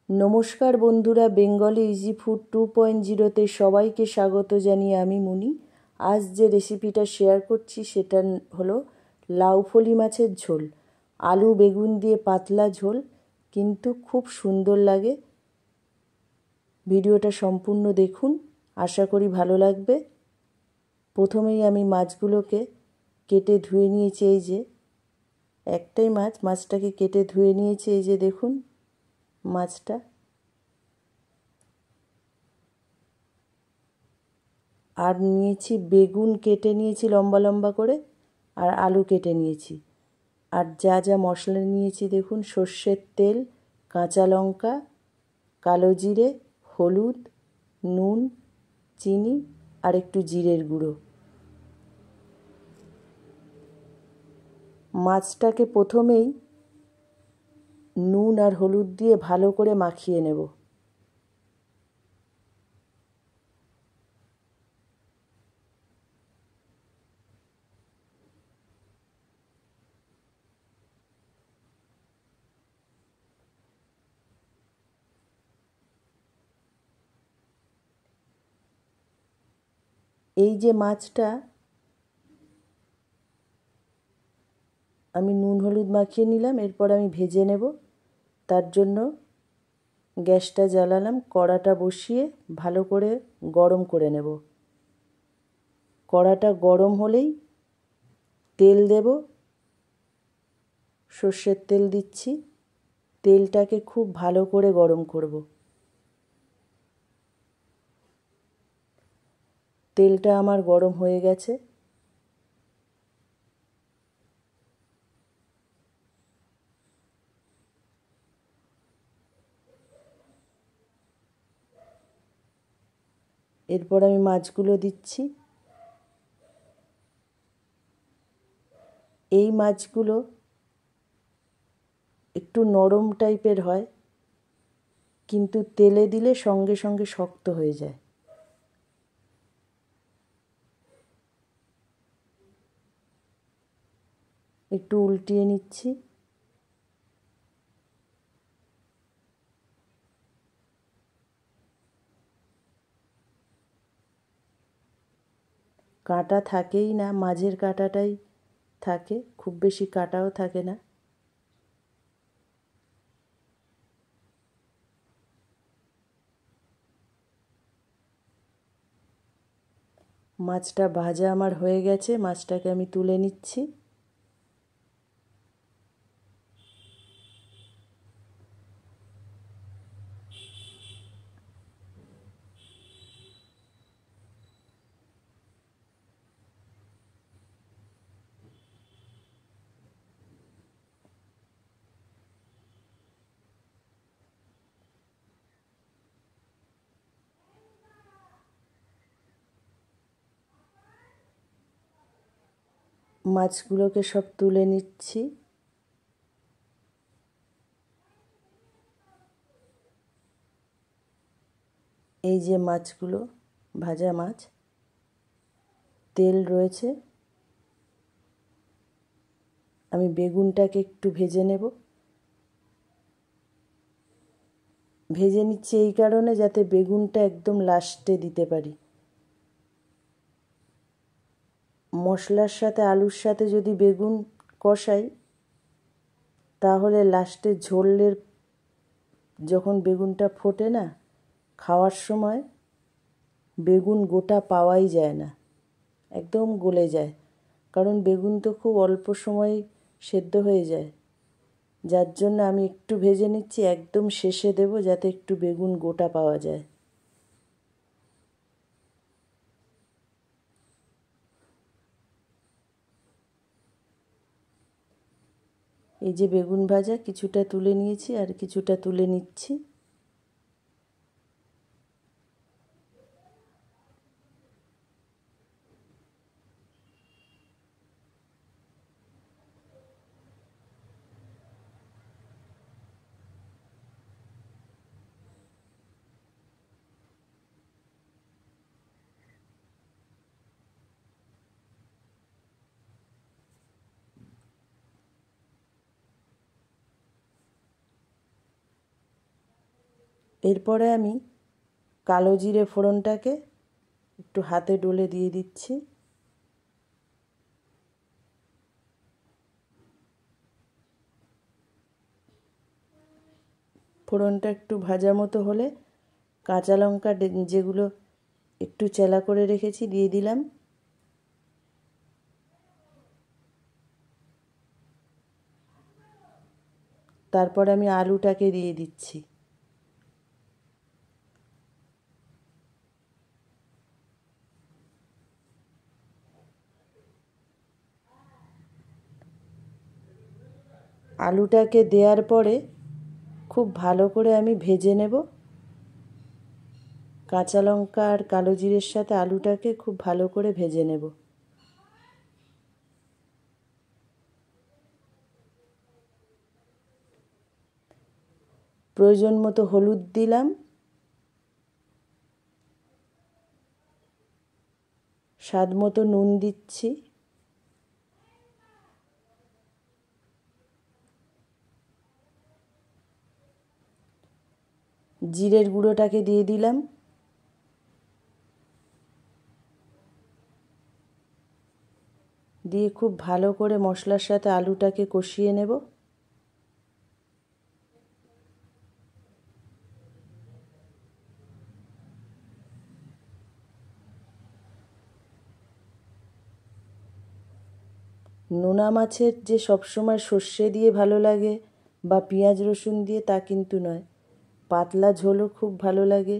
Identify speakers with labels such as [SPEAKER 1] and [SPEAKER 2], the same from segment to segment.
[SPEAKER 1] নমস্কার বন্ধুরা, Bengali easy food 2.0-তে সবাইকে স্বাগত জানিয়ে আমি মুনি। আজ যে রেসিপিটা শেয়ার করছি সেটা হলো লাউ ফলি মাছের ঝোল। আলু বেগুন দিয়ে পাতলা ঝোল, কিন্তু খুব সুন্দর লাগে। ভিডিওটা সম্পূর্ণ দেখুন, আশা করি ভালো লাগবে। প্রথমেই আমি মাছগুলোকে কেটে ধুয়ে নিয়েছি। এই যে একটাই মাছটাকে কেটে ধুয়ে নিয়েছি। এই যে দেখুন মাছটা। আর নিয়েছি বেগুন, কেটে নিয়েছি লম্বা লম্বা করে, আর আলু কেটে নিয়েছি। আর যা যা মশলা নিয়েছি দেখুন: সর্ষের তেল, কাঁচা লঙ্কা, কালো জিরে, হলুদ, নুন, চিনি আর একটু জিরের গুঁড়ো। মাছটাকে প্রথমেই নুন আর হলুদ দিয়ে ভালো করে মাখিয়ে নেব। এই যে মাছটা আমি নুন হলুদ মাখিয়ে নিলাম, এরপর আমি ভেজে নেব। তার জন্য গ্যাসটা জ্বালালাম, কড়াটা বসিয়ে ভালো করে গরম করে নেব। কড়াটা গরম হলেই তেল দেব। সর্ষের তেল দিচ্ছি। তেলটাকে খুব ভালো করে গরম করব। তেলটা আমার গরম হয়ে গেছে। এরপর আমি মাছগুলো দিচ্ছি। এই মাছগুলো একটু নরম টাইপের হয়, কিন্তু তেলে দিলে সঙ্গে সঙ্গে শক্ত হয়ে যায়। একটু উল্টিয়ে নিচ্ছি। কাঁটা থাকেই না, মাঝের কাঁটাটাই থাকে, খুব বেশি কাঁটাও থাকে না। মাছটা ভাজা আমার হয়ে গেছে। মাছটাকে আমি তুলে নিচ্ছি। মাছগুলোকে সব তুলে নিচ্ছি। এই যে মাছগুলো, ভাজা মাছ, তেল রয়েছে। আমি বেগুনটাকে একটু ভেজে নেব। ভেজে নিচ্ছি এই কারণে যাতে বেগুনটা একদম লাস্টে দিতে পারি। মশলার সাথে আলুর সাথে যদি বেগুন কষাই, তাহলে লাস্টে ঝোলের যখন বেগুনটা ফোটে না, খাওয়ার সময় বেগুন গোটা পাওয়াই যায় না, একদম গলে যায়। কারণ বেগুন তো খুব অল্প সময় সেদ্ধ হয়ে যায়। যার জন্য আমি একটু ভেজে নিচ্ছি, একদম শেষে দেব যাতে একটু বেগুন গোটা পাওয়া যায়। এই যে বেগুন ভাজা কিছুটা তুলে নিয়েছি, আর কিছুটা তুলে নিচ্ছি। এরপরে আমি কালো জিরে ফোড়নটাকে একটু হাতে ডলে দিয়ে দিচ্ছি। ফোড়নটা একটু ভাজা মতো হলে কাঁচা লঙ্কা যেগুলো একটু চেলা করে রেখেছি দিয়ে দিলাম। তারপর আমি আলুটাকে দিয়ে দিচ্ছি। আলুটাকে দেওয়ার পরে খুব ভালো করে আমি ভেজে নেব। কাঁচা লঙ্কা আর কালো জিরের সাথে আলুটাকে খুব ভালো করে ভেজে নেব। প্রয়োজন মতো হলুদ দিলাম, স্বাদ মতো নুন দিচ্ছি, জিরের গুঁড়োটাকে দিয়ে দিলাম, দিয়ে খুব ভালো করে মশলার সাথে আলুটাকে কষিয়ে নেব। নোনা মাছের যে সবসময় সর্ষে দিয়ে ভালো লাগে বা পেঁয়াজ রসুন দিয়ে তা কিন্তু নয়, পাতলা ঝোলও খুব ভালো লাগে,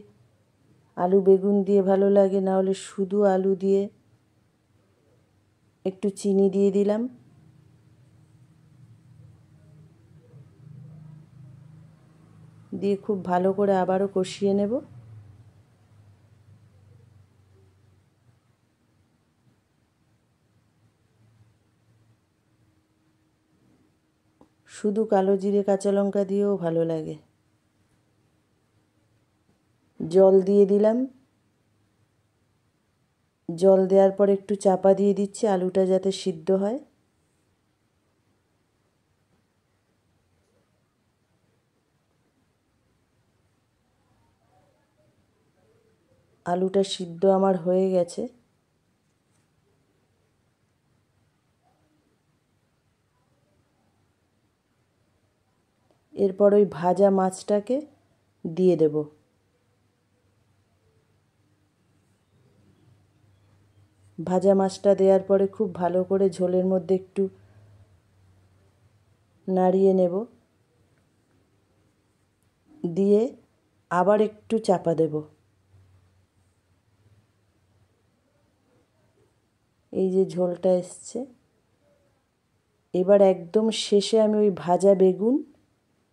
[SPEAKER 1] আলু বেগুন দিয়ে ভালো লাগে, না হলে শুধু আলু দিয়ে একটু চিনি দিয়ে দিলাম, দিয়ে খুব ভালো করে আবারও কষিয়ে নেব। শুধু কালো জিরে কাঁচা লঙ্কা দিয়েও ভালো লাগে। জল দিয়ে দিলাম, জল দেওয়ার পর একটু চাপা দিয়ে দিচ্ছি আলুটা যাতে সিদ্ধ হয়। আলুটা সিদ্ধ আমার হয়ে গেছে। এরপর ওই ভাজা মাছটাকে দিয়ে দেব। ভাজা মাছটা দেওয়ার পরে খুব ভালো করে ঝোলের মধ্যে একটু নাড়িয়ে নেব, দিয়ে আবার একটু চাপা দেব। এই যে ঝোলটা এসছে, এবার একদম শেষে আমি ওই ভাজা বেগুন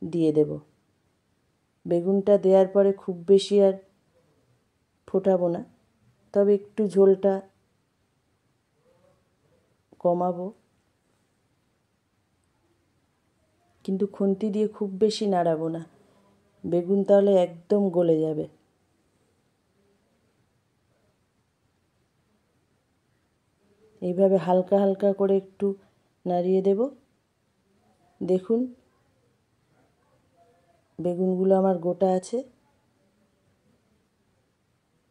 [SPEAKER 1] দিয়ে দেব। বেগুনটা দেওয়ার পরে খুব বেশি আর ফোটাবো না, তবে একটু ঝোলটা কমাবো, কিন্তু খুন্তি দিয়ে খুব বেশি নাড়াবো না, বেগুন তাহলে একদম গলে যাবে। এইভাবে হালকা হালকা করে একটু নাড়িয়ে দেব। দেখুন বেগুনগুলো আমার গোটা আছে,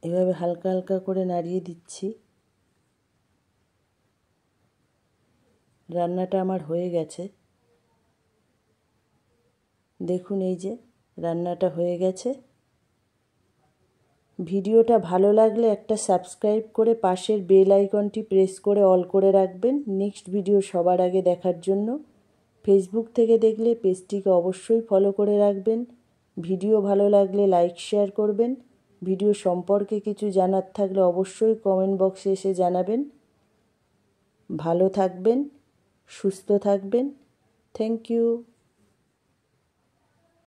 [SPEAKER 1] এভাবে হালকা হালকা করে নাড়িয়ে দিচ্ছি। রান্নাটা আমার হয়ে গেছে। দেখুন এই যে রান্নাটা হয়ে গেছে। ভিডিওটা ভালো লাগলে একটা সাবস্ক্রাইব করে পাশের বেল আইকনটি প্রেস করে অল করে রাখবেন নেক্সট ভিডিও সবার আগে দেখার জন্য। ফেসবুক থেকে দেখলে পেজটিকে অবশ্যই ফলো করে রাখবেন। ভিডিও ভালো লাগলে লাইক শেয়ার করবেন। ভিডিও সম্পর্কে কিছু জানার থাকলে অবশ্যই কমেন্ট বক্সে এসে জানাবেন। ভালো থাকবেন, সুস্থ থাকবেন। Thank you.